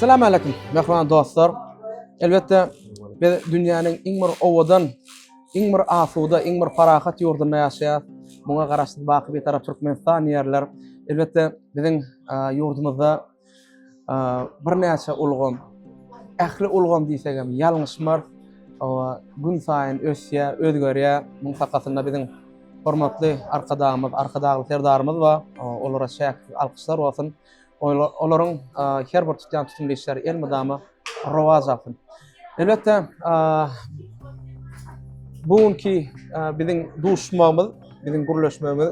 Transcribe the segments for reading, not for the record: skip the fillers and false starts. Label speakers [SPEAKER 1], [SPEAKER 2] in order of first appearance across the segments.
[SPEAKER 1] Assalamu alaikum, mehman dostlar. Elbette biz dünyanın iň bir owadan, iň bir asuda, iň bir farahat ýurdunda ýaşaýar. Muňa garaşdy baky bir tarap Türkmenistan ýerler. Elbette biziň ýurdumyzda bir näçe ulgam, ähli ulgam diýsegem ýalňyşmar. Gün saýyn ösýär, özgörýär. Muň sakasynda biziň hormatly arkadagly serdarymyz bar. Olara şäk alkyşlar bolsun. Olaryň her bir tutýan tutumly işleri el mydamy rowaj alsyn. Elbette bugunki biziň duşmamyz, biziň gurleşmemiz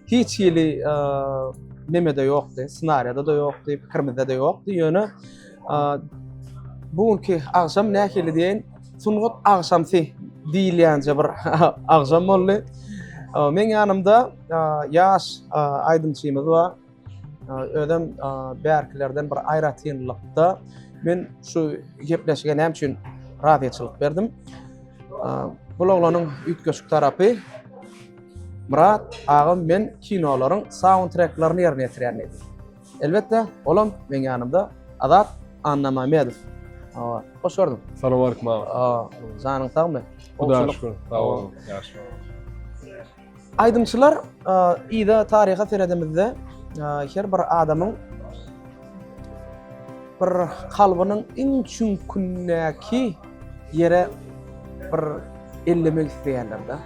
[SPEAKER 1] hiç ýyly nemede ýokdy, senariýada da ýokdy, pikirimizde de ýokdy. Ýöne bugunki agşam nähili diýen sungut agşamsy diýilýänçe bir agşam boldy. Men ýanymda ýaş aýdymçymyz bar. Ödem bärkilerden bir aýratynlykda men şu gepleşgenem üçin rahatçylyk berdim. Bu oglanyň üýtgeçik tarapy Murat agam men kinolaryň soundtracklaryny ýerine ýetirýän edi. Elbette olam men ýanymda Azat Annamamedow. Hoş gördüm.
[SPEAKER 2] Salam aleykum abi.
[SPEAKER 1] Janyň sagmy?
[SPEAKER 2] Hudaýa şükür. Sag bolun. Ýaşy.
[SPEAKER 1] Aýdymçylar ýa-da taryha seredimizde her bir adamyň bir kalbynyň iň çünkünnäki ýere bir ellemek isleýärler da.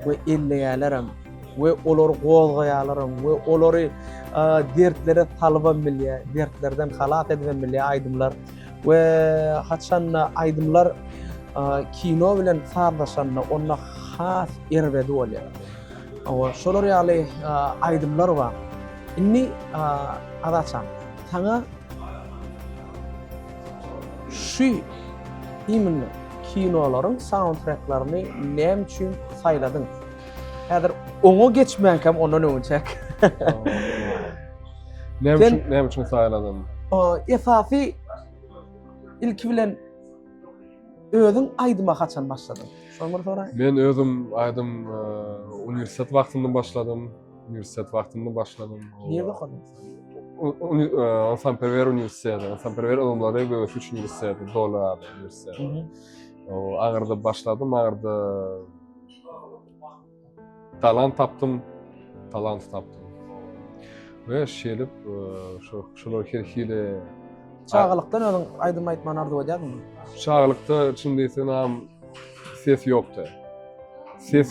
[SPEAKER 1] We elleýärlerim, we olary gozgaýarlarym, we olary dertlere salban bilýär, dertlerden halat edilen bilýär aýdymlar. We haçan aýdymlar kino bilen sardaşanna onna has erbedi bolýar. Şolar ýaly aýdymlar bar. Inni Azatçam, sana şu iminli kinolaryň soundtracklaryny näme üçin saýladyň? Häzir oňa geçmänkem ondan öňçek.
[SPEAKER 2] Näme üçin saýladym?
[SPEAKER 1] Esasy ilki bilen özüň aýdyma haçan başladyň? Şoňa soraýyn.
[SPEAKER 2] Men özüm aýdym uniwersitet wagtyndan başladym.
[SPEAKER 1] Nerede okudun?
[SPEAKER 2] Ensemble Üniversitesi, Ensemble Olumlary we Ösüç Üniversitesi, Dola Üniversitesi. O agyrda başladım, agyrda talant taptım. Ve şeýlip şolar herhili
[SPEAKER 1] Çağalykdan özüň aýdym aýtman ardy bolýarmy?
[SPEAKER 2] Çağalykda çyndyysyn ham ses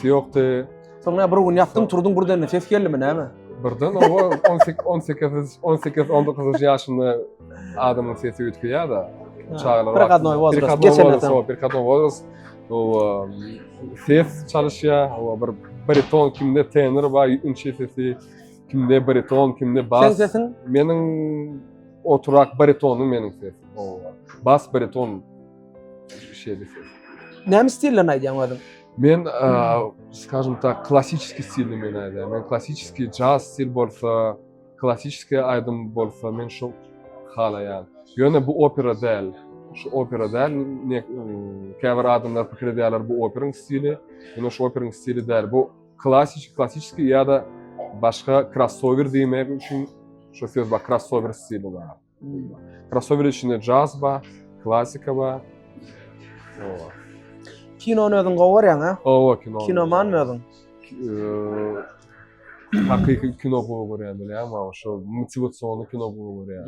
[SPEAKER 2] ýokdy.
[SPEAKER 1] Soňra bir gün ýatdyň, turdyň birden ses geldi näme?
[SPEAKER 2] Birden o 18-19 ýaşynda adamyň sesi ötkiýär da. Çağlar.
[SPEAKER 1] Birkadnoy возраст, geçenlerden.
[SPEAKER 2] Birkadnoy возраст. O ses çalışýar, o bir bariton kimde tenor bar, ünçe sesi, kimde bariton, kimde bas.
[SPEAKER 1] Sen sesin?
[SPEAKER 2] Meniň oturak baritonum meniň sesim. O bas bariton şeýle ses.
[SPEAKER 1] Näme stillen aýdýan özüň?
[SPEAKER 2] Men, скажем так, классический стиль men aýdýan. Men классический jazz stil bolsa, классический aýdym bolsa, men şo halaýan. Ýöne bu opera däl. Şu opera däl, käbir adamlar pikir edýärler bu operaň stili, ýöne şu operaň stili däl. Bu klassический ýa-da başga crossover diýmek üçin şu söz bar, crossover stili bar. Crossover içinde jazz bar, klassika bar.
[SPEAKER 1] Kinony özüň gowarýan ha?
[SPEAKER 2] Kino.
[SPEAKER 1] Kinomanmy özüň?
[SPEAKER 2] Hakyky kino gowarýan bilýärmi? Şo motiwasiýonly kino gowarýan.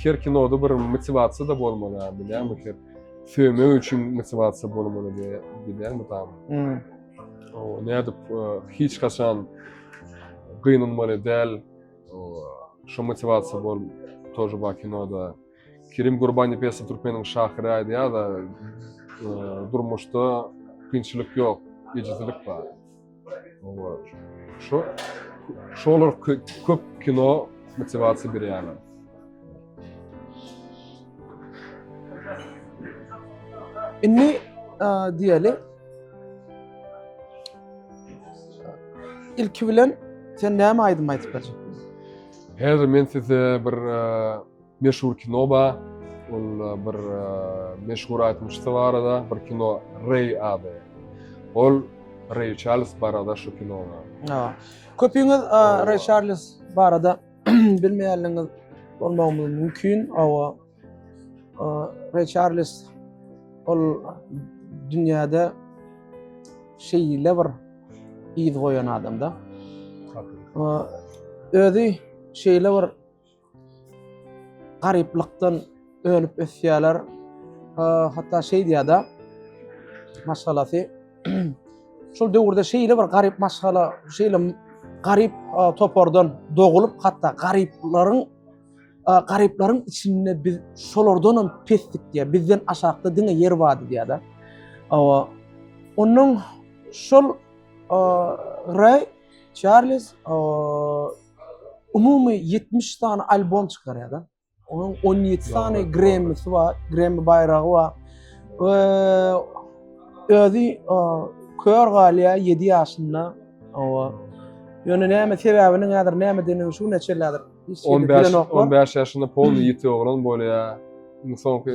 [SPEAKER 2] Her kinoda bir motivasiýa da bolmaly, bilýärmi? Söýmek üçin motivasiýa bolmaly bilýärmi tam? O nädip hiç kaçan gynanmaly däl. Şo motivasiýa bol тоже bar kinoda. Kerim Gurbani piyasa Türkmeniň şahyry aýdýar da durmuşda kynçylyk ýok, ejizlik bar. Şolar köp kino motivasiýa berýärler.
[SPEAKER 1] Inni diýeli ilki bilen sen näme aýdym aýtyp berjek?
[SPEAKER 2] Häzir men size bir meşhur kino bar. Ol bir meşhur aýtymçy barada bir kino Ray ady. Ol Ray Charles barada şu kino.
[SPEAKER 1] Köpüňiz Ray Charles barada bilmeýärliňiz bolmamyz mümkin. Awa Ray Charles ol dünýäde şeýle bir ýyz goýan adamda. Özü şeýle bir garyplykdan ölüp ösýärler. Hatta şeý diýýärda maşgalasy şol döwürde şeýle bir garyp maşgala, şeýle garyp topordan dogulup, hatta garyplaryň içinde biz şolardan pesdik diýär. Bizden aşakda diňe yer bady diýär. Awa onuň şol Ray Charles umumy 70 tane albom çykarýar da. Onuň 17 tane Grammy'si bar, Grammy bayragy bar. Özü kör galya 7 ýaşynda. Awa ýöne näme sebäbini nädir, näme denen şu neçelerdir.
[SPEAKER 2] 15 ýaşynda polny ýeti oglan bolýar. Soňky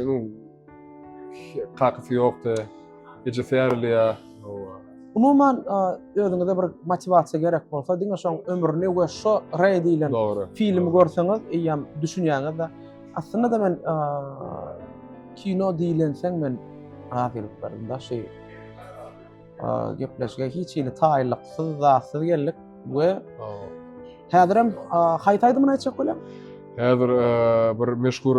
[SPEAKER 2] kakysy ýokdy. Gece seýärliýär.
[SPEAKER 1] Umuman özüňizde bir motivasiýa gerek bolsa, diňe şoň ömrüne we şo Ray diýilen film görseňiz, eýem düşünýäňiz da aslında da men kino diýilenseň men razylyk berdim da şeý gepleşige hiç ýyly taýlyksyz, zasyz geldik we häzirim haýtaýdym näçe bolýar?
[SPEAKER 2] Häzir bir meşhur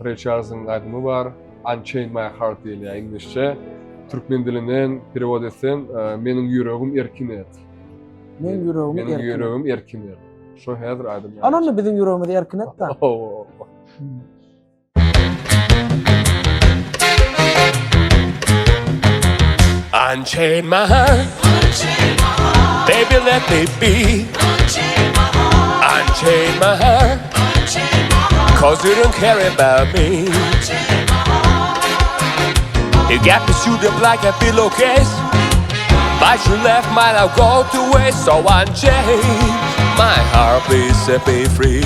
[SPEAKER 2] Ray Charles'ın adymy bar, Unchain My Heart diýilýär inglişçe. Türkmen dilinden perewod etsen, meniň ýüregim erkin et.
[SPEAKER 1] Meniň
[SPEAKER 2] ýüregim erkin et. Şo häzir aýdym.
[SPEAKER 1] Anany biziň ýüregimiz erkin et da.
[SPEAKER 3] Unchain my heart, baby let me be. Unchain my heart, 'cause you don't care about me. You got me shoot up like a pillowcase, but you left my love go to waste. So unchain my heart, please set me free.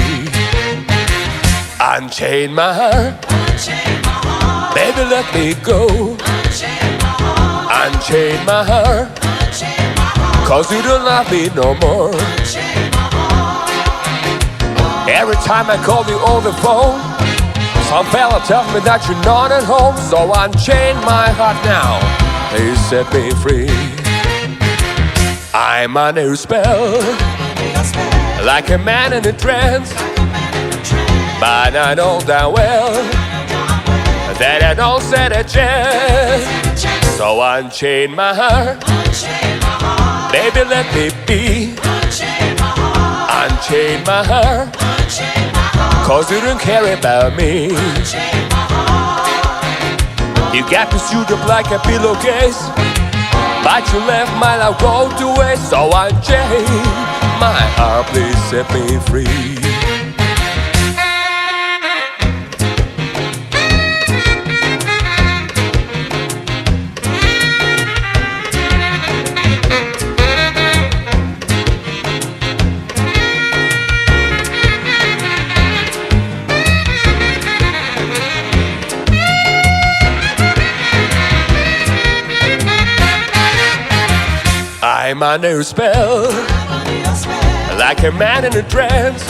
[SPEAKER 3] Unchain my heart, baby let me go. Unchain my heart, 'cause you don't love me no more. Every time I call you on the phone, some fella tells me that you're not at home. So unchain my heart now, please set me free. I'm under a spell, like a man in a trance, but I know damn well that I don't stand a chance. So unchain my heart, baby let me be. Unchain my heart, 'cause you don't care about me. You got me sewed up like a pillowcase, but you left my love go to waste. So unchain my heart, please set me free. I'm under a spell, like a man in a trance,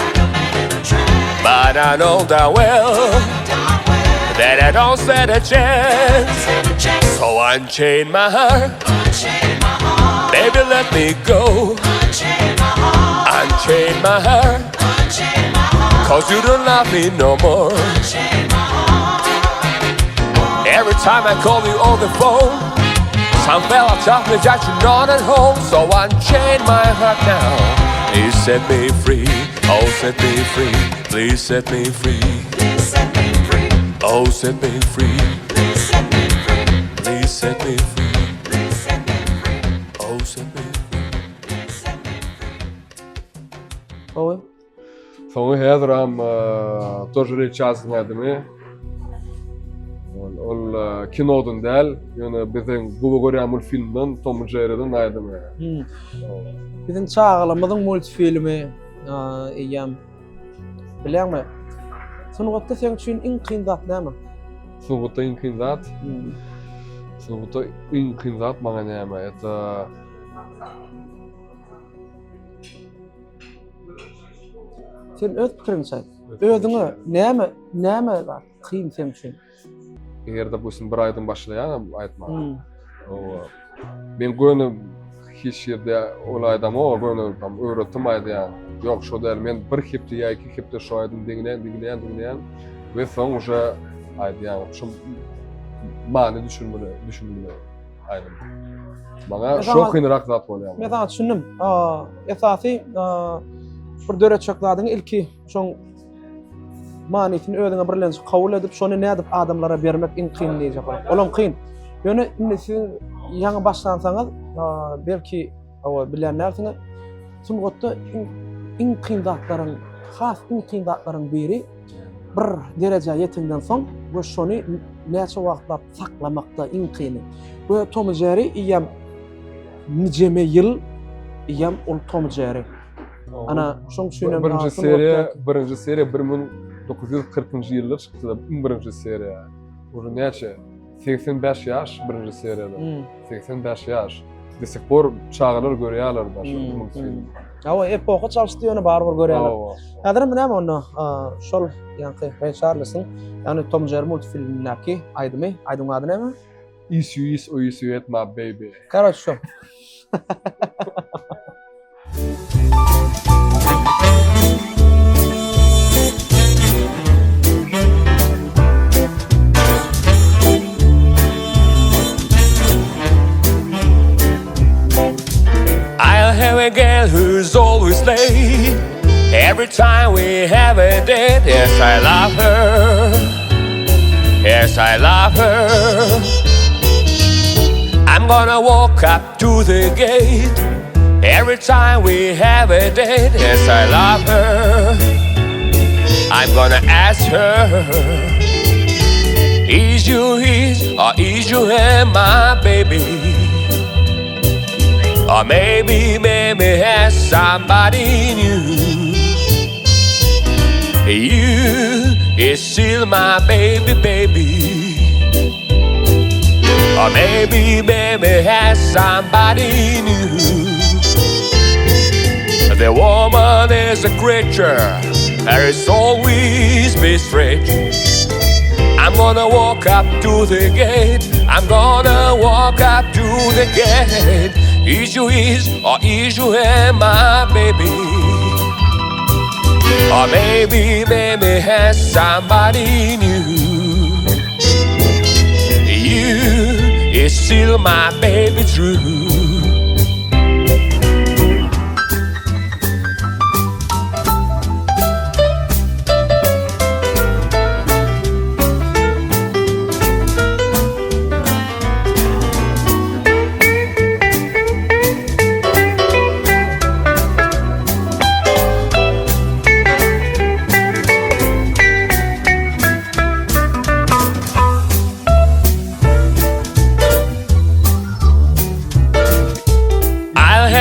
[SPEAKER 3] but I know damn well that I don't stand a chance. So unchain my heart, baby let me go. Unchain my heart, 'cause you don't love me no more. Every time I call you on the phone, some fella tells me that you're not at home. So unchain my heart now, please set me free. Oh, set me free, please set me free. Oh, set me free, please set me free. Please set me free, please set me free. Oh, set me free, please set me free.
[SPEAKER 1] Oy.
[SPEAKER 2] Soňy häzir hem тоже Ray Charles'ın adymy. Ol kinodan däl, ýöne biziň gowy görýän filmden, Tom and Jerry'den aýdymy.
[SPEAKER 1] Biziň çağalymyzyň multfilmi, eýem bilenmi? Sunugutda sen üçin iň kyn zat näme?
[SPEAKER 2] Sunugutda iň kyn zat? Sunugutda iň kyn zat maňa näme? Eta
[SPEAKER 1] Sen öz pikirini çayt. özüňe näme kıyım sen üçin?
[SPEAKER 2] Egerde bu isim bir aydan başlayan aytmak.
[SPEAKER 1] Hmm.
[SPEAKER 2] Men göňe hiç ýerde olaydan o göňe tam öwretmeýdi ýa. Ýok, şo däl men bir hepde ýa iki hepde şo aýdym diňen we soň уже aýdy ýa şu many düşünmeli aýdym. Bana şo kynrak zat bolýar.
[SPEAKER 1] Men sana düşündüm. Esasy bir döret çakladyň ilki şoň manitini özüňe birlenip kabul edip şonu nädip adamlara bermek iň kyn diýjek. Olam kyn. Ýöne siz ýaňy başlansaňyz belki bilenlersiňiz sungatda iň kyn zatlaryň has iň kyn zatlaryň biri bir derejä ýetimden soň bu şonu näçe wagtlap saklamakda iň kyny. Bu Tom Jerry ýa niceme ýyl ýa ol Tom Jerry. Ana şoň düşünem.
[SPEAKER 2] Birinji seriýa 1940-njy ýylda çykdy. Birinji seriýa. Uje näçe 85 ýaş birinji seriýada. 85 ýaş. Desek por çağlar görýärler başa.
[SPEAKER 1] Awa epoka çalşdygyny barbar görýärler. Häzir menä onu şol ýa-ni Ray Charles'ın ýani Tom Jerry multfilmindäki aýdymy, aýdyň ady näme?
[SPEAKER 2] Is you at my baby.
[SPEAKER 1] Хорошо.
[SPEAKER 3] I'll have a girl who's always late. Every time we have a date, yes, I love her. Yes, I love her. I'm gonna walk up to the gate. Every time we have a date, yes, I love her. I'm gonna ask her, is you his or is you her, my baby? Or maybe has somebody new. You is still my baby, baby. Or maybe has somebody new. The woman is a creature that is always be strange. I'm gonna walk up to the gate. I'm gonna walk up to the gate. Is you his or is you her, my baby? Or maybe has somebody new. You is still my baby true.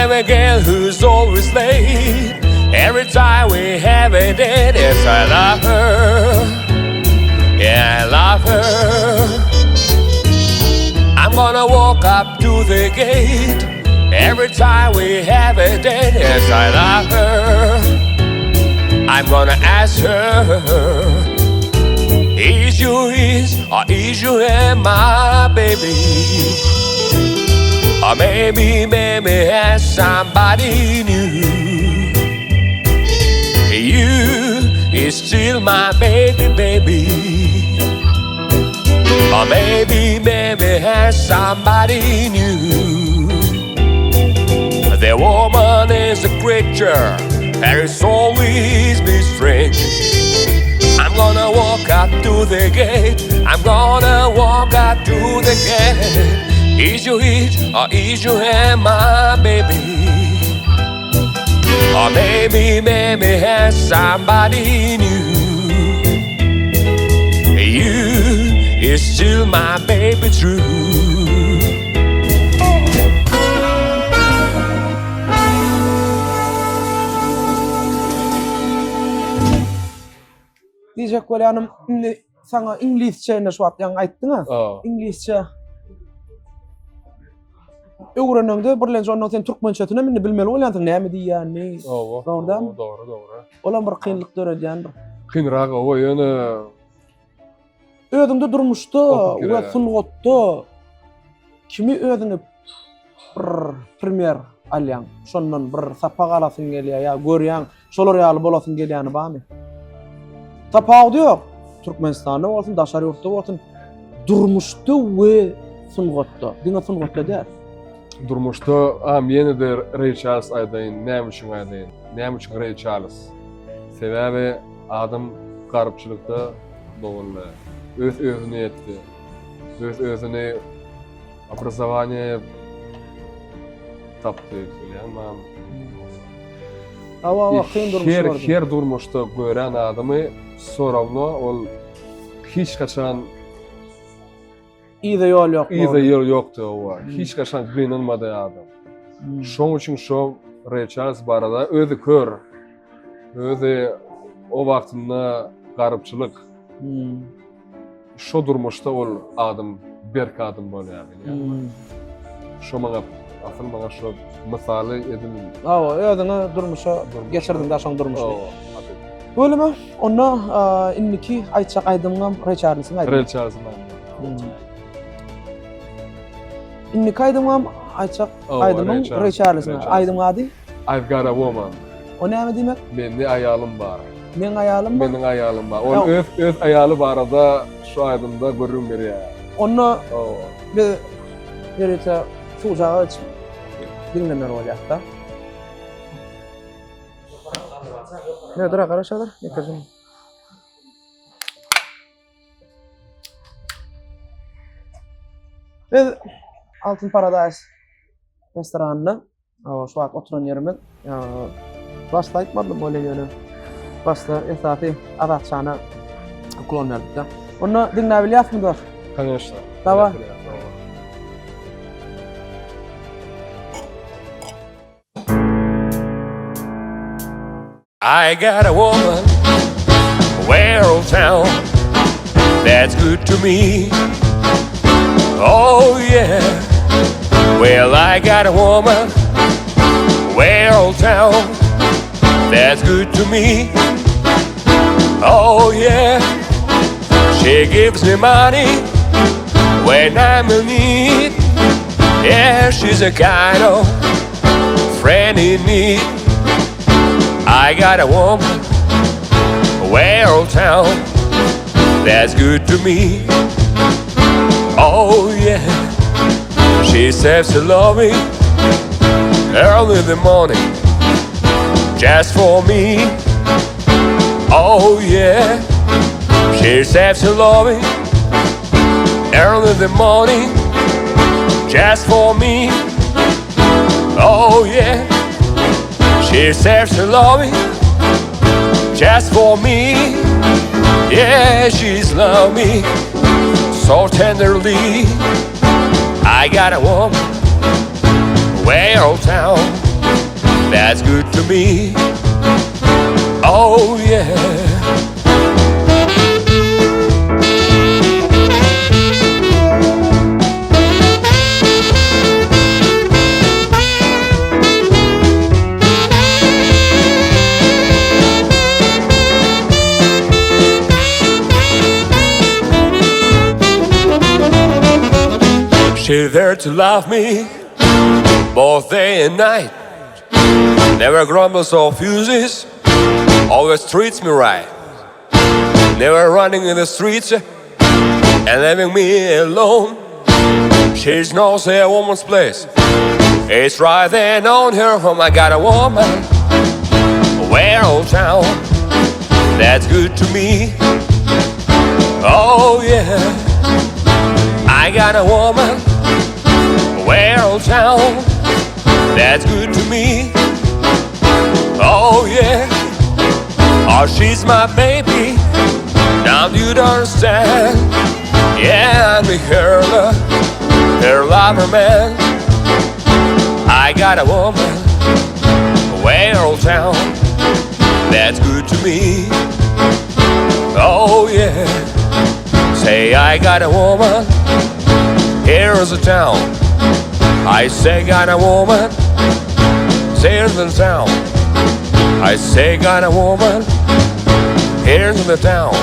[SPEAKER 3] A girl who's always late. Every time we have a date, yes, I love her. Yeah, I love her. I'm gonna walk up to the gate. Every time we have a date, yes, I love her. I'm gonna ask her, is you his or is you her, my baby? Or maybe has somebody new. You is still my baby, baby. Or maybe has somebody new. The woman is a creature that is always be strange. I'm gonna walk up to the gate. I'm gonna walk up to the gate. Is you his or is you her, my baby? Or maybe has somebody new. You is still my baby true.
[SPEAKER 1] Diyecek böyle hanım sana İngilizce ne şu at yan ayttın ha? İngilizce. Öwrenende birlençe ondan sen türkmençetine meni bilmeli bolansyň näme diýýän, ne?
[SPEAKER 2] Doğru.
[SPEAKER 1] Olam bir kynlyk döredýän,
[SPEAKER 2] kynragy o ýöne
[SPEAKER 1] Özüňde durmuşda
[SPEAKER 2] Okup
[SPEAKER 1] we
[SPEAKER 2] gire.
[SPEAKER 1] sungatda kimi özüňe bir premier alýan, şondan bir sapak alasyň gelýär ýa görýän, şolar ýaly bolasyň gelýäni barmy? Sapak diýok. Türkmenistanda bolsun, daşary ýurtda bolsun, durmuşda we sungatda. Diňe sungatda däl.
[SPEAKER 2] durmuşda meni de Ray Charles aýdaýyn, näme üçin aýdaýyn? Näme üçin Ray Charles? Sebäbi adam garpçylykda doguldy. Öz özüne etdi. Öz özüne образование tapdy, ýa-ni.
[SPEAKER 1] Awa kyn durmuş.
[SPEAKER 2] Her durmuşda gören adamy sorawno ol hiç kaçan
[SPEAKER 1] Ýa-da ýol ýok.
[SPEAKER 2] iýde ýol ýokdy o. Hiç kaçan gynanmady adam. Şoň üçin şo Ray Charles barada özü kör. Özü o wagtynda garpçylyk. Şo durmuşda ol adam berk adam bolýar. Şo maňa asyl maňa şo misaly edin.
[SPEAKER 1] Awa özüňe durmuşa geçirdiň daşaň durmuşy.
[SPEAKER 2] O,
[SPEAKER 1] Bolma, onda inniki aýtjak aýdymam Ray Charles'yň aýdy.
[SPEAKER 2] Ray Charles.
[SPEAKER 1] Inniki aýdymam aýtjak aýdymam Ray Charles'yň aýdym gady.
[SPEAKER 2] I've got a woman.
[SPEAKER 1] O näme diýmek?
[SPEAKER 2] Mende aýalym bar.
[SPEAKER 1] Men aýalym bar.
[SPEAKER 2] Meniň aýalym bar. Ol öz aýaly barada şu aýdymda görüm berýär.
[SPEAKER 1] Onda
[SPEAKER 2] O,
[SPEAKER 1] bir ýerete sujaga iç dinlemer bolýar da. Ne dura garaşalar? Nekazım. Biz Altın Paradise restoranına şu wagt oturan ýerimin başda aýtmadym bolýa ýöne. Başda esaty adatçana klon berdik da. Onu dinläp bilýärsiňiz?
[SPEAKER 2] конечно.
[SPEAKER 1] Давай.
[SPEAKER 3] I got a woman, way old town, that's good to me. Oh yeah, well I got a woman, way old town, that's good to me. Oh yeah, she gives me money when I'm in need. Yeah, she's a kind of friend in need. I got a woman, way old town, that's good to me. Oh yeah, she says to love me early in the morning, just for me. Oh yeah, she says to love me early in the morning, just for me. Oh yeah, she says to love me just for me. Yeah, she's love me so tenderly. I got a woman, way old town, that's good to me. Oh yeah. She's there to love me both day and night. Never grumbles or fuses, always treats me right. Never running in the streets and leaving me alone. She knows a woman's place, it's right there on her home. I got a woman, way old town, that's good to me. Oh yeah, I got a woman, way old town, that's good to me. Oh yeah, oh she's my baby, now you don't understand. Yeah, I'm her lover man. I got a woman, way old town, that's good to me. Oh yeah, say I got a woman, here's a town. I say got a woman, here's the town. I say got a woman, tears in the town.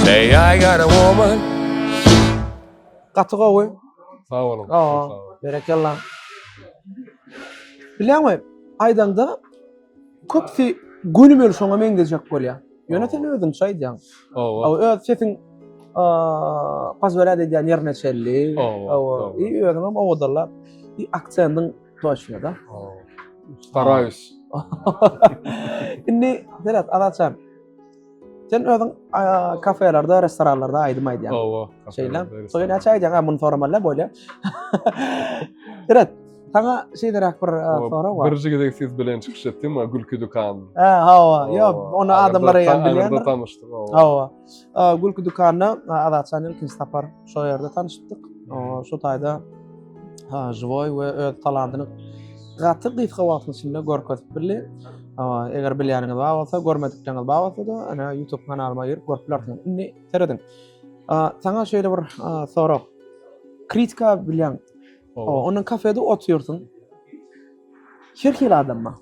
[SPEAKER 3] Say I got a woman.
[SPEAKER 1] Qatıqa goý.
[SPEAKER 2] Sağ olun.
[SPEAKER 1] Aa, berekallah. Bileňmi? Aýdanda köpsi günümel şoňa meňdejek bolýar. Ýönetem özüm şaýdýan.
[SPEAKER 2] Oo.
[SPEAKER 1] Öz sesin pazwara diýen ýerine çelli.
[SPEAKER 2] Oo.
[SPEAKER 1] Özüm owdurlar. Aksentin toşuna da.
[SPEAKER 2] Стараюсь.
[SPEAKER 1] Indi derat adaçan. Sen özüň kafelerde, restoranlarda aýdym aýdýan.
[SPEAKER 2] Oo.
[SPEAKER 1] Şeyler. Soýun açaýdýan ha bunu soramalla bolýar. Derat, sana şeyderak bir sora var.
[SPEAKER 2] Bir jigidek siz bilen çykyş etdim, Gülkü Dukan.
[SPEAKER 1] Hawa. Ýok, onu adamlara ýa bilýär.
[SPEAKER 2] Agyrda tanışdyk.
[SPEAKER 1] Hawa. Gülkü Dukanna adaçan ilkin tapar şo ýerde tanışdyk. Şo taýda Jvoy we öz talantyny gaty gyfga wagtyň içinde görkezip bildi. Eger bilýäniňiz bar bolsa, görmedikleriniz bar bolsa da ana YouTube kanalyma girip görüp bilersiňiz. Indi teredin. Sana şeýle bir sorak. Kritika bilýän. Onun kafede oturýarsyň. Şerhil adamma.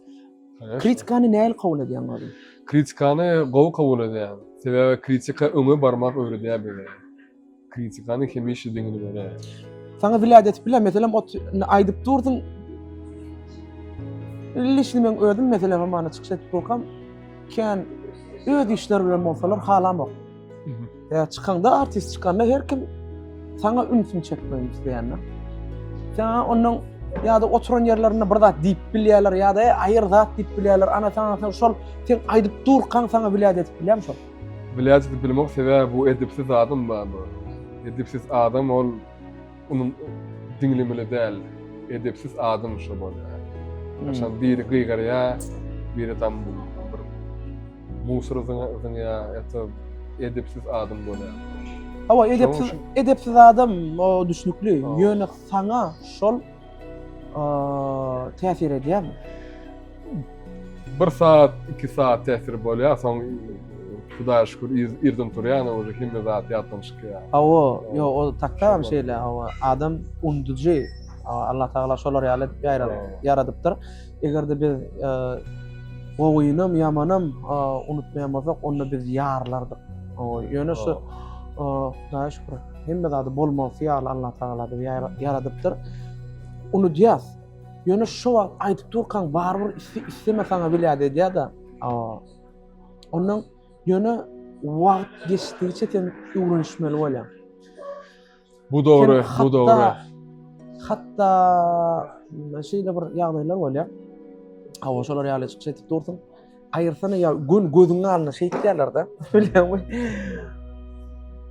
[SPEAKER 1] Kritikany näil kabul edýän adam?
[SPEAKER 2] Kritikany gowy kabul edýän. Sebäbi kritika öňe barmak öwredýär beýle. Kritikany hemişe diňini berýär.
[SPEAKER 1] Sana vilayet etip bilen meselem aýdyp durdyň. Lişni men ödüm meselem amana çykyş etip bolsam, kän öz işler bilen bolsalar halamok. Ya çykanda artist çykanda her kim sana ünsün çekmeýän isleýänler. Sana onuň ýa-da oturan ýerlerinde bir zat diýip bilýärler ýa-da aýyr zat diýip bilýärler. Ana sana şol sen aýdyp durkan sana vilayet etip bilýärmi şol?
[SPEAKER 2] Vilayet edip bilmek sebäbi bu edipsiz adam bar. Edipsiz adam ol onun dinlemeli değil. Edepsiz adam şu bolýar. Aşan biri gıygarya, biri tam bir musurzyň ya eta edepsiz adam bolýar.
[SPEAKER 1] Hawa edepsiz adam o düşnükli. Ýöne sana şol täsir edýärmi?
[SPEAKER 2] 1 saat, 2 saat täsir bolýar, soň Hudaýa şükür irdim turýan, o hemme zat ýatdan çykýar.
[SPEAKER 1] Hawa, yo o taktam şeýle, hawa adam unduji. Allah Taala şolar ýaradypdyr. Egerde biz gowynym, ýamanam unutmaýamazak, onu biz ýarlardyk. Ýöne şu Hudaýa şükür hemme zat bolmasy ýaly Allah Taala ýaradypdyr. Onu diýär. Ýöne şu aýdyp durkan barbyr istemeseňe bilýär diýär da. Onuň ýöne wagt geçdiçe sen öwrenişmeli bolýar.
[SPEAKER 2] Bu dogry.
[SPEAKER 1] Hatta şeýle bir ýagdaýlar bolýar. Hawa şolar ýaly çykyş etip durdyň. Aýyrsana ýa gün gözüňe alna şeýtlerler da. Bilýärmi?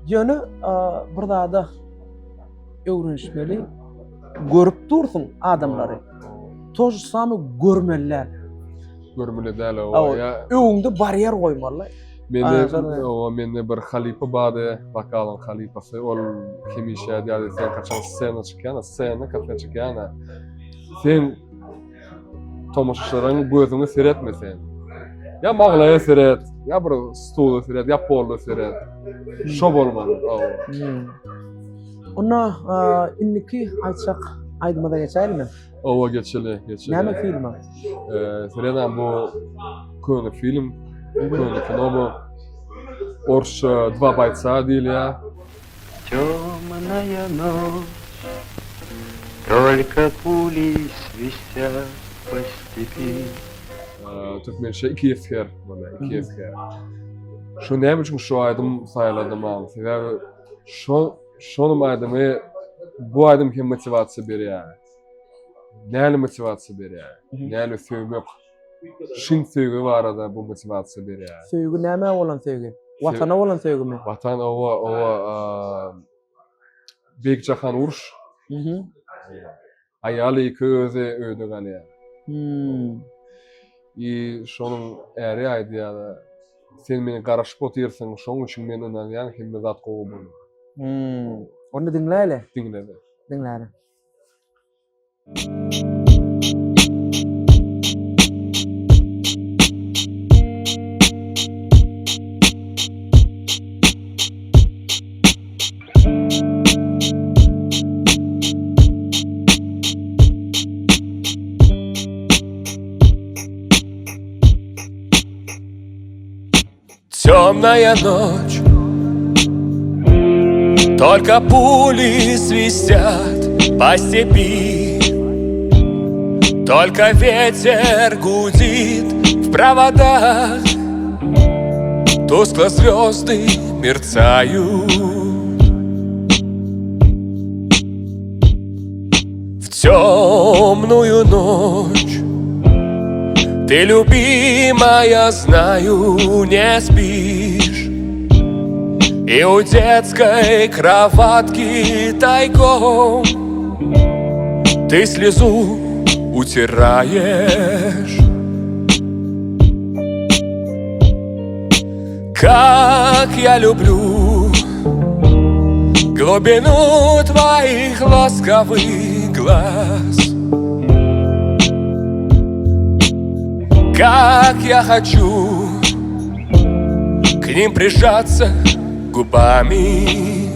[SPEAKER 1] Ýöne bir zada öwrenişmeli, görüp dursyň adamlary. Toş samy görmeliler.
[SPEAKER 2] Görmeli däl o ýa.
[SPEAKER 1] Öňde barýer goýmaly.
[SPEAKER 2] Mende bir halipa bady, bakalım halipasy, ol hemişe diýär, sen kaçan scena çykýan, scena kafe çykýan. Sen tomaşaşlaryň gözüňi seretmesen. Ya maglaya seret, ya bir stulu seret, ya polda seret. Şo bolmaly.
[SPEAKER 1] Ona inniki aýtsak aýdymada geçäýärmi?
[SPEAKER 2] Owa geçeli.
[SPEAKER 1] Näme film?
[SPEAKER 2] Serenam bu köni film. Köni kino. Оршча «Два бойца» diýilýär.
[SPEAKER 4] Тёмная ночь, только пули свистят по степи.
[SPEAKER 2] Türkmençe 2 esker, mana 2 esker. Şu näme üçin şu aýdym saýladym ama sebäbi şonu aýdymy bu aýdym kim motivasiýa berýär. Näle motivasiýa berýär? Näle söýmek? Şin söýgi barada bu motivasiýa berýär.
[SPEAKER 1] Söýgi näme bolan söýgi? Watana bolan söýgimi?
[SPEAKER 2] Watan owa Bekjahan uruş. Aýaly köze öýde galýar. Şonuň äri aýdýar. Sen meni garaşyp oturýarsyň, şoň üçin men ondan ýa hemme zat gowy bolýar.
[SPEAKER 1] Onu dinläýle.
[SPEAKER 2] Dinläle.
[SPEAKER 3] темная ночь, только пули свистят по степи, только ветер гудит в проводах, тускло звезды мерцают. В темную ночь ты, любимая, знаю, не спишь, и у детской кроватки тайком ты слезу утираешь. Как я люблю глубину твоих ласковых глаз, как я хочу к ним прижаться губами.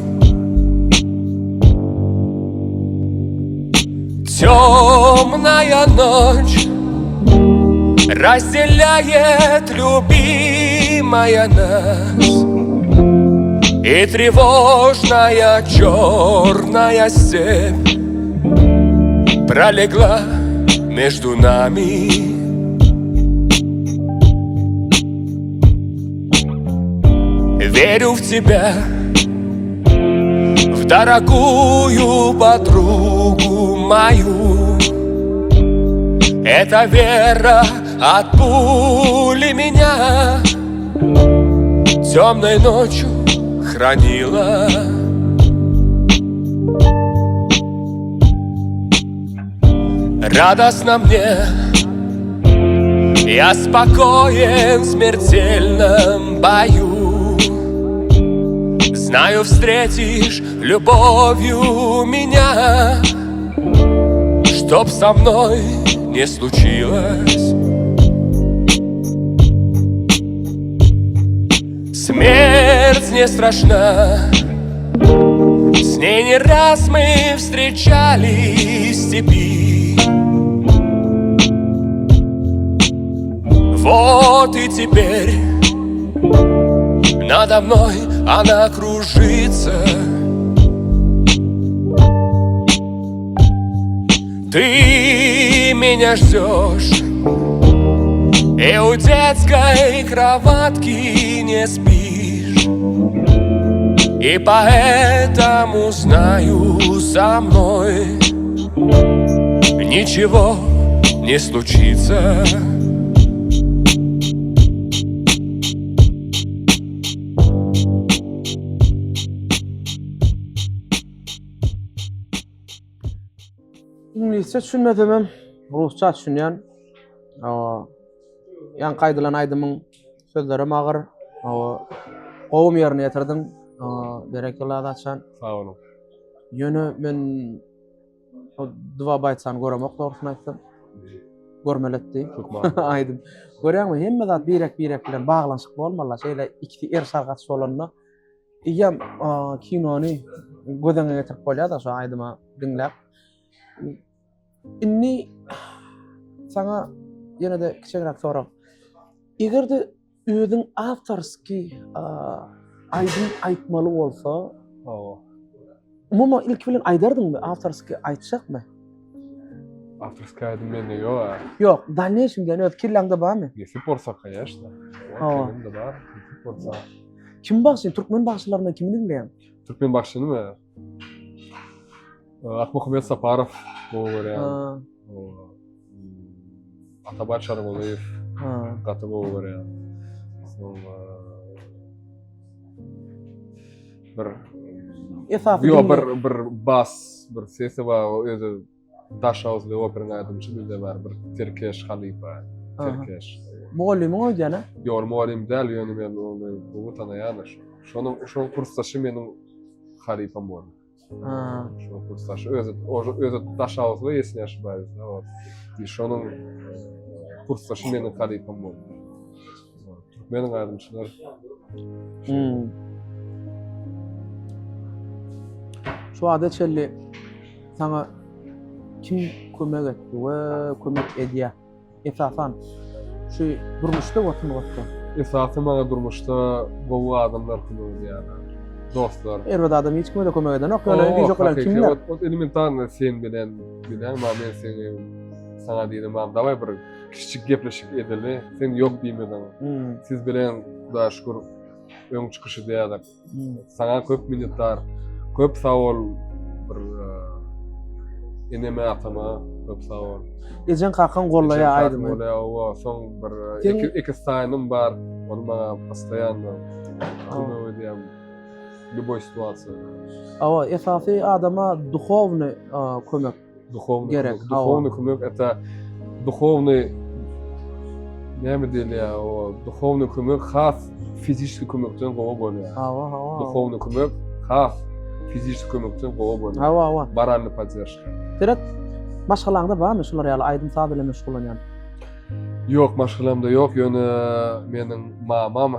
[SPEAKER 3] Темная ночь разделяет, любимая, нас, и тревожная черная степь пролегла между нами. Верю в тебя, в дорогую подругу мою. Эта вера от пули меня темной ночью хранила. Радостно мне, я спокоен в смертельном бою. Знаю, встретишь любовью меня, чтоб со мной не случилось. Смерть не страшна, с ней не раз мы встречались в степи. Вот и теперь надо мной она кружится. Ты меня ждешь, и у детской кроватки не спишь, и поэтому знаю, со мной ничего не случится.
[SPEAKER 1] İngilizce düşünmedim, Rusça düşünýän. Yan qaydylan aýdymyň sözleri magyr. Gowum ýerine ýetirdiň. Derek ýylada açan.
[SPEAKER 2] Sağ olun.
[SPEAKER 1] Ýöne men o dwa baýtsan göremok dogrusyny aýtsam. Görmeletdi. Aýdym. Görýärmi, hemme zat birek bilen baglanşyk bolmaly. Şeýle ikisi sargaç bolanna. Ýam kinony gödeňe getirip bolýar da şu aýdyma dinläp. Inni sana yine de kiçikrek sorak. Egerde özüň awtorski aýdym aýtmaly bolsa, umumy ilk bilen aýdardyňmy? Awtorski aýtjakmy?
[SPEAKER 2] Авторский aýdym mende ýok.
[SPEAKER 1] Ýok, dalneşimden öz kirleňde barmy?
[SPEAKER 2] Ýesi bolsa конечно. Mende bar, ýesi bolsa.
[SPEAKER 1] Kim başy? Türkmen başylaryndan kimi dinleýän?
[SPEAKER 2] Türkmen başynymy? Akmuhammed Saparov говорят. Atabay Şarmolayev katı говорят. Bir bas, bir sesi var, özü taş ağızlı operna aydımcı bir de var, bir Terkeş Halipa, Terkeş.
[SPEAKER 1] Muallim o jana?
[SPEAKER 2] Yor muallim del, yönü men onu bu tanıyanış. Şonu kursdaşı menin Halipam var. Şonu kursdaşı, özü taş ağızlı esne aşbayız. Şonun kursdaşı menin Halipam var. Menin aydımçılar.
[SPEAKER 1] Şu adet şelli sana kim kömek etti ve kömek edýär? Esasan şu durmuşda watyn watdy.
[SPEAKER 2] esasy maňa durmuşda gowy adamlar kömegi ýa-da dostlar.
[SPEAKER 1] Erwet adam hiç kime de kömek eden yok. Öyle bir joklar kimler?
[SPEAKER 2] O elementarny sen bilen ma men seni sana diýdim, "Mam, daway bir kiçik gepleşik edeli. Sen ýok diýmeden. Siz bilen da şükür öň çykyşy diýerler. Sana köp minnetdar, köp sag ol bir eneme atama, köp sag ol.
[SPEAKER 1] Ejen kakan gollaya aýdym.
[SPEAKER 2] O soň bir iki saýnym bar, onu maňa postoýanly kömek edýän любой ситуация.
[SPEAKER 1] Awa esasy adama duhovny kömek.
[SPEAKER 2] Духовный
[SPEAKER 1] Gerek,
[SPEAKER 2] kömek. Духовный kömek это духовный näme diýilýär, o духовный kömek has fiziski kömekden gowy bolýar.
[SPEAKER 1] Awa.
[SPEAKER 2] Духовный kömek has fiziski kömekden gowy bolýar.
[SPEAKER 1] Awa.
[SPEAKER 2] Моральный поддержка.
[SPEAKER 1] Direkt maşgalaňda barmy şular ýaly aýdym sadyle meşgulanýan?
[SPEAKER 2] Yok, maşgalamda yok. Ýöne meniň mamam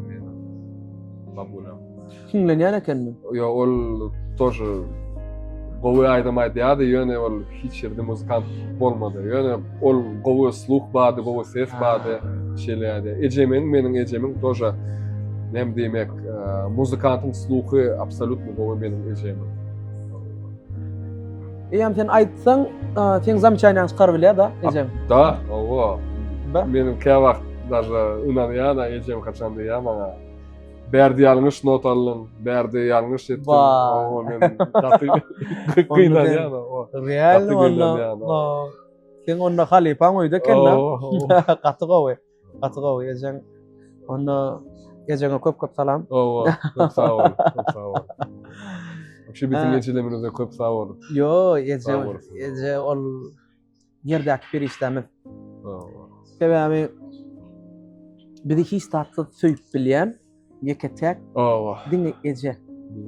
[SPEAKER 2] meniň babulam.
[SPEAKER 1] Kimlenýän ekenmi?
[SPEAKER 2] Yo, ol тоже gowy aýdym aýdýardy, ýöne ol hiç ýerde muzykant bolmady. Ýöne ol gowy sluh bardy, gowy ses bardy, şeýlerdi. Meniň ejemin тоже näme diýmek, muzykantyň sluhy absolutny gowy meniň ejemin.
[SPEAKER 1] Eýem sen aýtsaň, sen zamçaýnaň çykaryp bilýär da, ejem.
[SPEAKER 2] Da, owa.
[SPEAKER 1] Ba?
[SPEAKER 2] Meniň käwagt даже unanýar da ejem kaçan diýär maňa. Berdi ýalňyş not alyn, berdi ýalňyş etdim. Owa, men kynlanýar o.
[SPEAKER 1] Realny onda. Sen onda halipaň öýde kenna. Gaty gowy. Gaty gowy ejem. Onda ejeme köp salam.
[SPEAKER 2] Owa, köp sag ol, köp sag ol. Şu bizim geçilerimizde köp sag ol.
[SPEAKER 1] Yo, eje ol ýerdäki periştemiz.
[SPEAKER 2] Owa.
[SPEAKER 1] Sebäbi bizi hiç tatlı söýüp bilýän ýeketek
[SPEAKER 2] Owa.
[SPEAKER 1] diňe eje.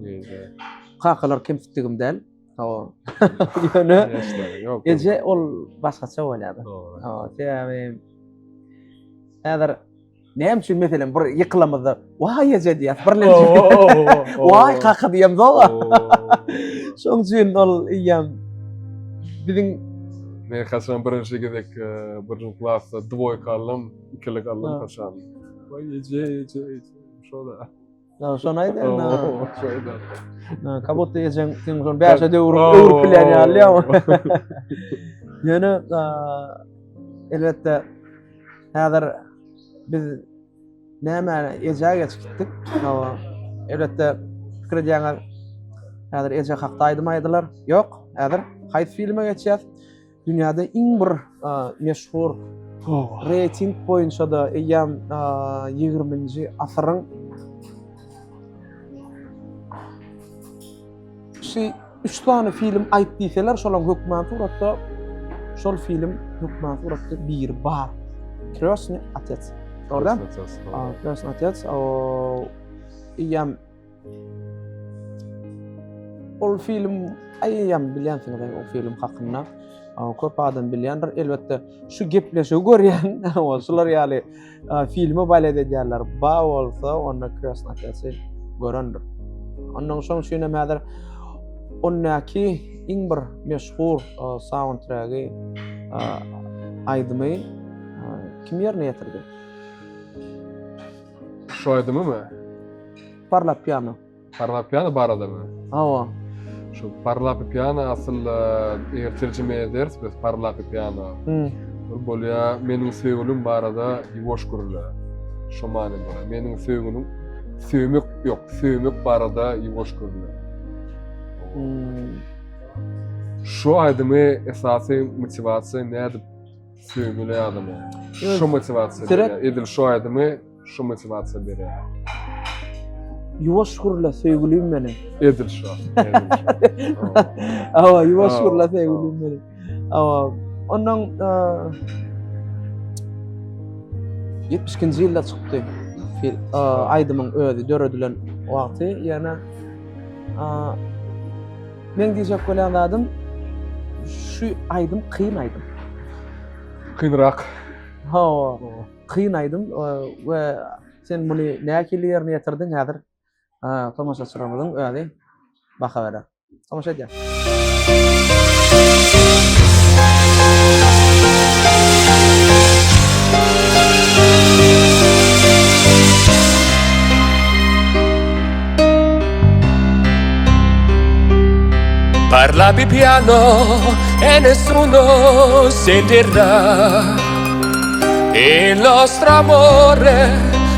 [SPEAKER 2] Diňe.
[SPEAKER 1] Kakalar kemsitdigim del. Hawa. Ýöne
[SPEAKER 2] Yok.
[SPEAKER 1] eje ol başgaça bolýardy.
[SPEAKER 2] Owa.
[SPEAKER 1] Sebäbi häzir näme üçin meselem bir ýyklamyzda "Wah eje" diýär. Birlen. Wah kaka diýem da. Şoň üçin ol ýam biziň
[SPEAKER 2] Men kaçan birinci gidek birinci klassa dvoyka aldım, ikilik aldım kaçan. Vay ece. Şoda.
[SPEAKER 1] şonu aýdy.
[SPEAKER 2] Şoda.
[SPEAKER 1] Kabut ejen sen şonu bäşe de urup bilen ýaly. Ýöne elbetde häzir biz näme ejege geçdik. Elbetde pikir edýäňer häzir eje hakda aýdym aýdylar. Ýok, häzir haýsy filme geçýär? Dünýäde iň bir meşhur reyting boýunça da eýem 20-nji asyryň şu 3 tane film aýp diýseler, şolaň hökmän suratda şol film hökmän suratda bir bar. Krasny Otец. Ordan? Krasny Otец. Eýem ol film aýam bilýän o film hakynda. Köp adam bilýändir. Elbetde şu gepleşi görýän, şular ýaly filmi balet edýärler. Ba bolsa, onda Krasny Otец'y görendir. Ondan soň şeýle mäder onnaki iň bir meşhur soundtracky aýdymy kim ýerine ýetirdi?
[SPEAKER 2] Şu aydımı mı?
[SPEAKER 1] Parlap piano.
[SPEAKER 2] Parlap piano barada mı?
[SPEAKER 1] Awa.
[SPEAKER 2] Şu parlap piano asıl eğer tercüme ederiz biz parlap piano. Bolya meniň söýgülim barada ýuwaş gürle. Şu many bar. Meniň söýgülim söýmek barada ýuwaş gürle. Şu aydymı esasy motivasiýa näde söýmeli adamy. Şu motivasiýa. Edil şu aydymı şu motivasiýa berýär.
[SPEAKER 1] Ýuwaş gürle söýgülim meni.
[SPEAKER 2] Edil şu.
[SPEAKER 1] Awa, ýuwaş gürle söýgülim meni. Awa, ondan 70-nji ýylda çykdy. Aydymyň özi döredilen wagty, ýana men diýjek bolan adam şu aydym kıyın aydym.
[SPEAKER 2] Kynrak.
[SPEAKER 1] Hawa, kıyın aydym we sen muny näkili ýerine ýetirdiň häzir? Tomaşaçylarymyzyň özi baka berer. Tomaşa edýär.
[SPEAKER 3] Parla più piano e nessuno sentirà. Il nostro amore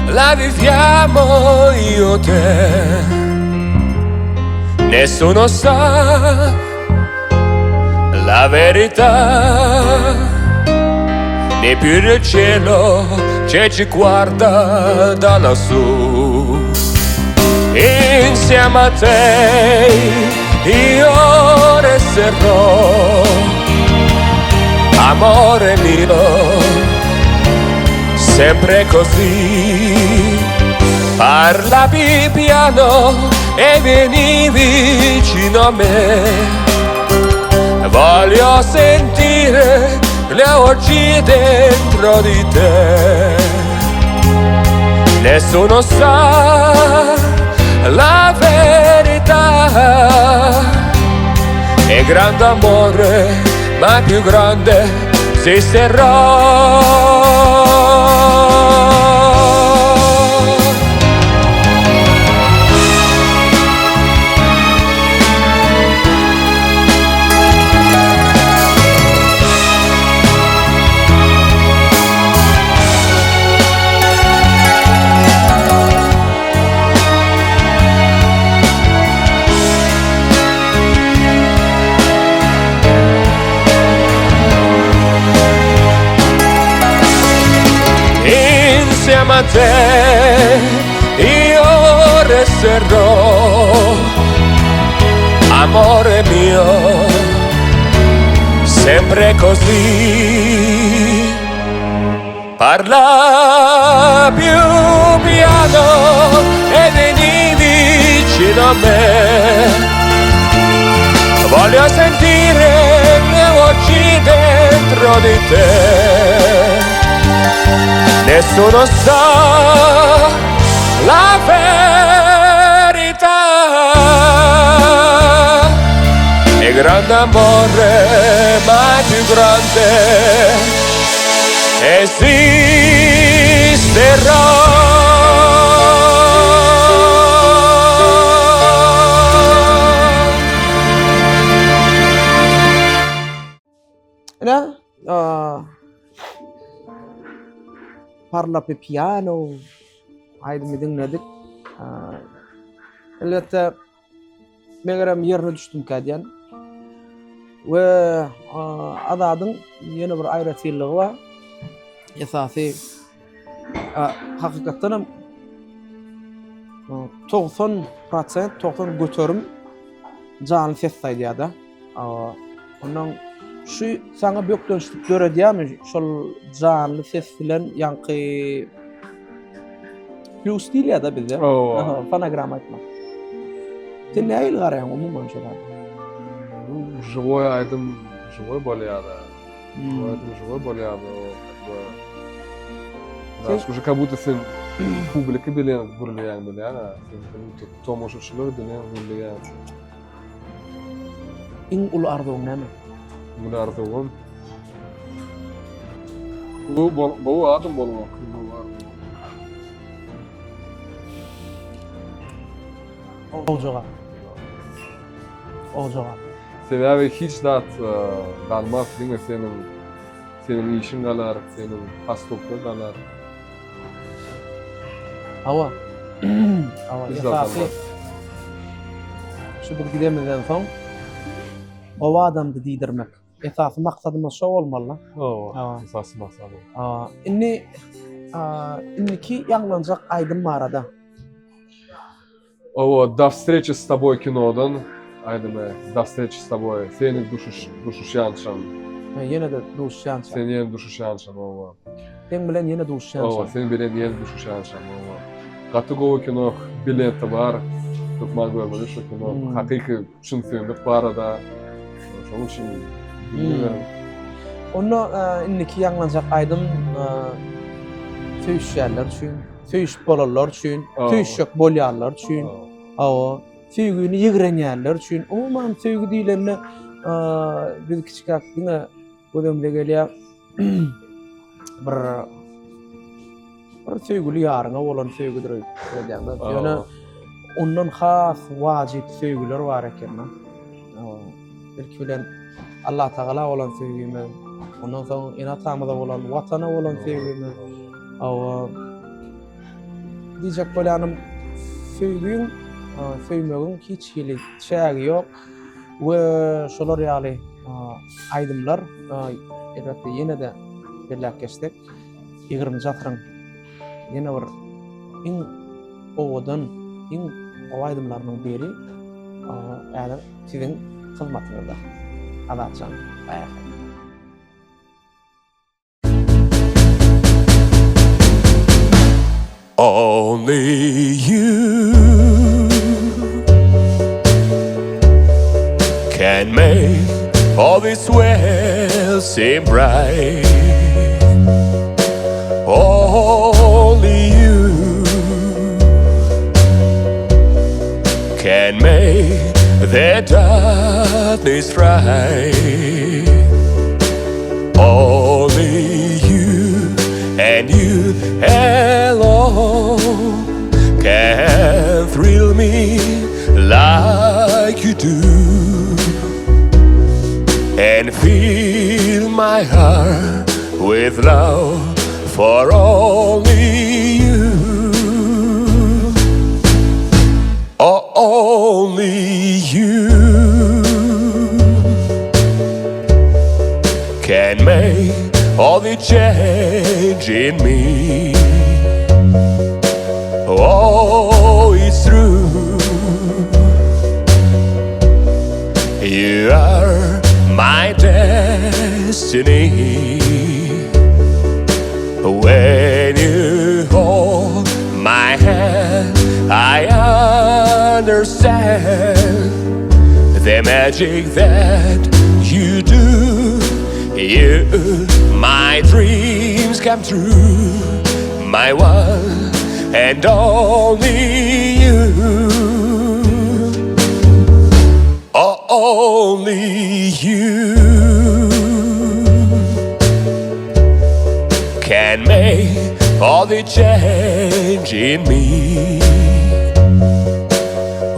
[SPEAKER 3] la viviamo io e te. Nessuno sa la verità, né più il cielo che ci guarda da lassù. Insieme a te io resterò, amore mio, sempre così. Parla più piano e vieni vicino a me. Voglio sentire le voci dentro di te. Nessuno sa la verità. È grande amore, ma più grande esisterà. Insieme a te io resterò, amore mio, sempre così. Parla più piano e vieni vicino a me. Voglio sentire le voci dentro di te. Nessuno sa la verità. È grande amore, ma è più grande esisterà.
[SPEAKER 1] Parla più piano. Haydi mi dinledik. Elbette megerem yerine düştüm kadyan. Ve adadın yeni bir ayrıtılığı var. Esası hakikaten 90% götürüm canlı ses sayıda. Ondan şu sana büyük dönüşlük görediğim şol canlı ses filan yankı plus değil ya da bizde. Fonogram etme. Sen ne ayıl garayan umuman şolar?
[SPEAKER 2] Живой айдым, живой боляда. Живой боляда. Знаешь, уже как будто сен публика билен влиян биляна, то может шулар билен влиян.
[SPEAKER 1] İn ulu arzum ne mi?
[SPEAKER 2] Bunlar da on. Bu adım bolmak.
[SPEAKER 1] Ocağa.
[SPEAKER 2] Sebebi hiç dat dalmaz değil mi senin işin kalar, senin hastoklar kalar.
[SPEAKER 1] Hava.
[SPEAKER 2] Hiç
[SPEAKER 1] Esası.
[SPEAKER 2] dalmaz.
[SPEAKER 1] Şu bir gidemeden son o adamı diydirmek. Esası maksadımız şu olmalı.
[SPEAKER 2] Esası maksadı.
[SPEAKER 1] İnniki yanlanacak aydın mağarada.
[SPEAKER 2] До встречи с тобой кинодан. Айдаме, до встречи с тобой. Senin duşuşyanşan.
[SPEAKER 1] Yine de duşşança.
[SPEAKER 2] Senin yeni duşuşyanşan ova.
[SPEAKER 1] Sen bilen yine duşşança.
[SPEAKER 2] Senin bilen yeni duşuşyanşan ova. Katı kino bileti var. Tutmak böyle şu kino. Hakiki şun filmlik var da. Onun için bilmiyorum.
[SPEAKER 1] Onu inniki yanlanacak aydın söyüş yerler için, söyüş bolalar için, söyüş yok bolyanlar için. Söýgüni ýigrenýärler üçin umuman söýgü diýlerini biz kiçik akdyna gözümde gelýär. Bir söýgüli ýaryňa bolan söýgüdir diýende. Ýöne ondan has wajyp söýgüler bar eken. belki bilen Allah Taala olan sevgimiz, ondan soň inatamyza bolan watana bolan sevgimiz, awa diyjek bolanym sevgin, sevmegin hiç hili çägi ýok we şolar ýaly aýdymlar elbetde ýene de birläşdik. 20-nji asyryň ýene bir iň owadan iň aýdymlarynyň biri äder siziň hyzmatyňyzda. Adatçan baýa.
[SPEAKER 3] Only you can make all this world seem bright. Only you can make the darkness bright. Only you and you alone can thrill me like you do and fill my heart with love for only you. Oh, only you can make all the change in me. Oh, it's true. You are my destiny. When you hold my hand, I understand the magic that you do. You, my dreams come true, my one and only you. Oh, only you can make all the change in me.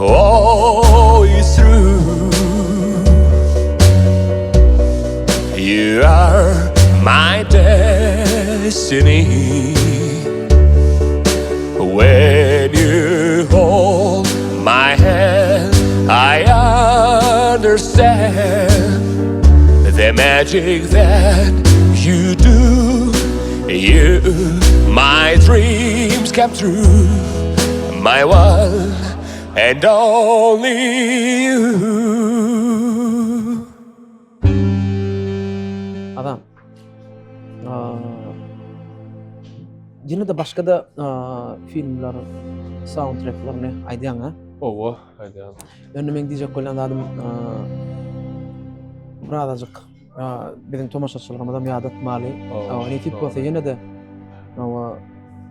[SPEAKER 3] Oh, it's true. You are my destiny. When you hold my hand, I understand the magic that you do. You, my dreams come true, my one and only you.
[SPEAKER 1] Adam. Yine de başka da filmler, soundtracklarını aýdýan ha?
[SPEAKER 2] Owa, aýdýan.
[SPEAKER 1] Önüme men diýjek bolan adam birazajyk bizim tomaşaçylarymyza ýad etmeli. Ne tip bolsa ýene de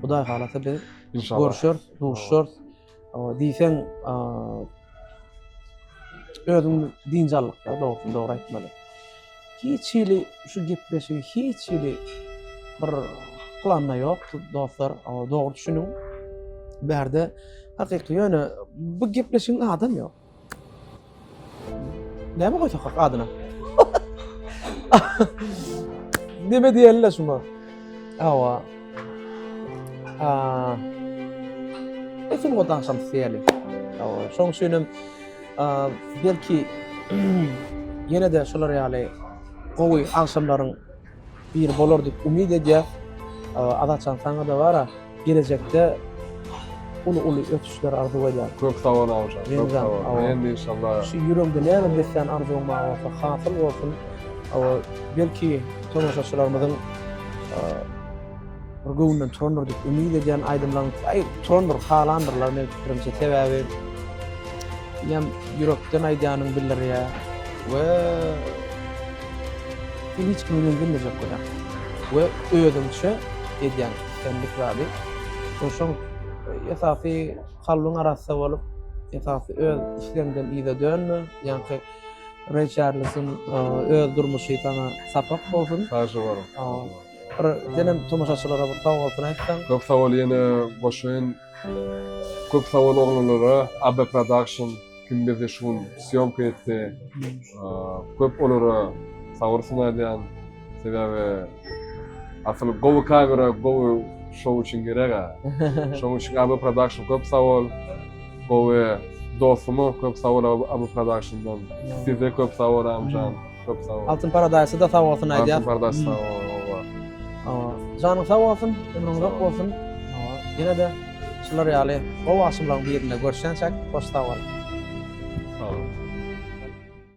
[SPEAKER 1] Hudaý halata bir
[SPEAKER 2] İnşallah.
[SPEAKER 1] görüşür, duşur. Diýsen özüň dinjalykda dogry aýtmaly. Hiç hili şu gepleşigi hiç hili bir planla ýok dostlar, dogry düşünüň. Berde hakyky ýöne bu gepleşiň adam ýok. Näme goýsak adyna? Näme diýerler şuna? Awa. Esin godan şamsiýeli. Awa, şoň üçin belki ýene de şolar ýaly gowy akşamlaryň bir bolar diýip umyd edýär. Adaçan saňa da bara gelecekde ulu ötüşler arzu edýär.
[SPEAKER 2] Köp sag ol awjak. Köp sag ol. Endi inşallah.
[SPEAKER 1] Şu yüreğimde näme desen arzuwma bolsa hasyl bolsun. Belki tomaşaçylarymyzyň bir göwünden turandyr diýip umyd edýän aýdymlaryň turandyr halandyrlar men pikirimçe sebäbi ýam yürekden aýdýanyň bildirýär we hiç kim bilmejek bolýar. We özüňçe edýän kendik bäri. Oşoň esasy kalbyň arasynda bolup esasy öz işlemden ýa-da dönme, ýa-ni Richarlison öz durmuşy sana sapak bolsun.
[SPEAKER 2] Taýşy bar.
[SPEAKER 1] Denem tomaşaçylara bir sag bolsun aýtsaň.
[SPEAKER 2] Köp sag ol ýene boşaýyn. Köp sag ol oglanlara AB Production kim bize şun syomka etdi. Köp olara savursun aydan. Sebebi asıl gowy kamera, gowy show için gerek. Şoň üçin AB Production köp sağ ol. Gowy dostumu köp sağ ol AB Production'dan. Size köp sağ ol amcan. Köp sağ ol.
[SPEAKER 1] Altın Paradise'ı da sağ olsun aýdýar.
[SPEAKER 2] Altın Pardas sağ ol.
[SPEAKER 1] Janyň sağ bolsun, ömrüň uzak bolsun. Ýene de şular ýaly o waşymlaryň birinde görüşensek, hoş sağ ol.
[SPEAKER 2] Sağ ol.